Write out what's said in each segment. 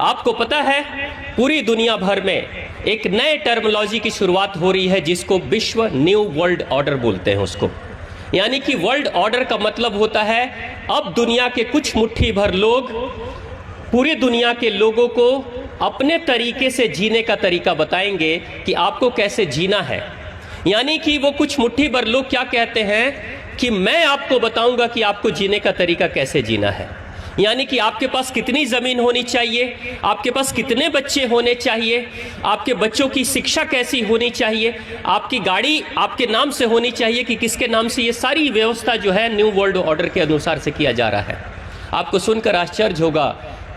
आपको पता है पूरी दुनिया भर में एक नए टर्मिनोलॉजी की शुरुआत हो रही है जिसको विश्व न्यू वर्ल्ड ऑर्डर बोलते हैं उसको। यानी कि वर्ल्ड ऑर्डर का मतलब होता है अब दुनिया के कुछ मुट्ठी भर लोग पूरी दुनिया के लोगों को अपने तरीके से जीने का तरीका बताएंगे कि आपको कैसे जीना है। यानी कि वो कुछ मुट्ठी भर लोग क्या कहते हैं कि मैं आपको बताऊंगा कि आपको जीने का तरीका कैसे जीना है। यानी कि आपके पास कितनी ज़मीन होनी चाहिए, आपके पास कितने बच्चे होने चाहिए, आपके बच्चों की शिक्षा कैसी होनी चाहिए, आपकी गाड़ी आपके नाम से होनी चाहिए कि किसके नाम से, ये सारी व्यवस्था जो है न्यू वर्ल्ड ऑर्डर के अनुसार से किया जा रहा है। आपको सुनकर आश्चर्य होगा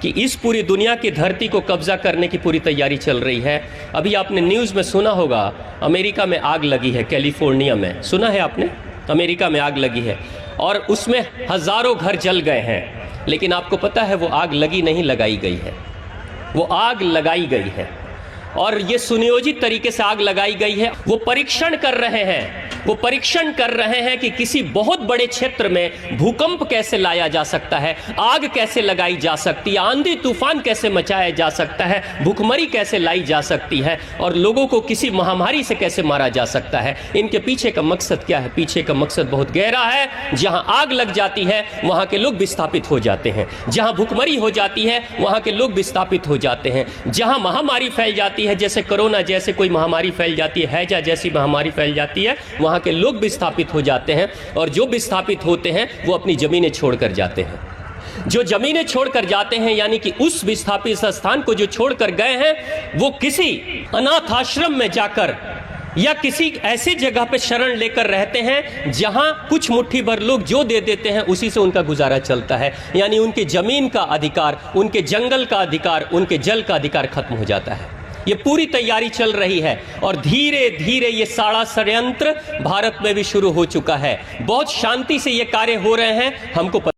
कि इस पूरी दुनिया की धरती को कब्जा करने की पूरी तैयारी चल रही है। अभी आपने न्यूज़ में सुना होगा अमेरिका में आग लगी है, कैलिफोर्निया में, सुना है आपने? अमेरिका में आग लगी है और उसमें हज़ारों घर जल गए हैं। लेकिन आपको पता है वो आग लगी नहीं, लगाई गई है। वो आग लगाई गई है और ये सुनियोजित तरीके से आग लगाई गई है। वो परीक्षण कर रहे हैं, वो परीक्षण कर रहे हैं कि किसी बहुत बड़े क्षेत्र में भूकंप कैसे लाया जा सकता है, आग कैसे लगाई जा सकती है, आंधी तूफान कैसे मचाया जा सकता है, भूखमरी कैसे लाई जा सकती है और लोगों को किसी महामारी से कैसे मारा जा सकता है। इनके पीछे का मकसद क्या है? पीछे का मकसद बहुत गहरा है। जहां आग लग जाती है वहां के लोग विस्थापित हो जाते हैं, जहां भूखमरी हो जाती है वहां के लोग विस्थापित हो जाते हैं, जहां महामारी फैल जाती है, जैसे कोरोना जैसे कोई महामारी फैल जाती है, हैजा जैसी महामारी फैल जाती है, वहां के लोग विस्थापित हो जाते हैं। और जो विस्थापित होते हैं वो अपनी जमीनें छोड़कर जाते हैं। जो जमीनें छोड़कर जाते हैं यानी कि उस विस्थापित स्थान को जो छोड़कर गए हैं वो किसी अनाथ आश्रम में जाकर या किसी ऐसी जगह पे शरण लेकर रहते हैं जहां कुछ मुट्ठी भर लोग जो दे देते हैं उसी से उनका गुजारा चलता है। यानी उनके जमीन का अधिकार, उनके जंगल का अधिकार, उनके जल का अधिकार खत्म हो जाता है। ये पूरी तैयारी चल रही है और धीरे धीरे ये सारा षड्यंत्र भारत में भी शुरू हो चुका है। बहुत शांति से ये कार्य हो रहे हैं, हमको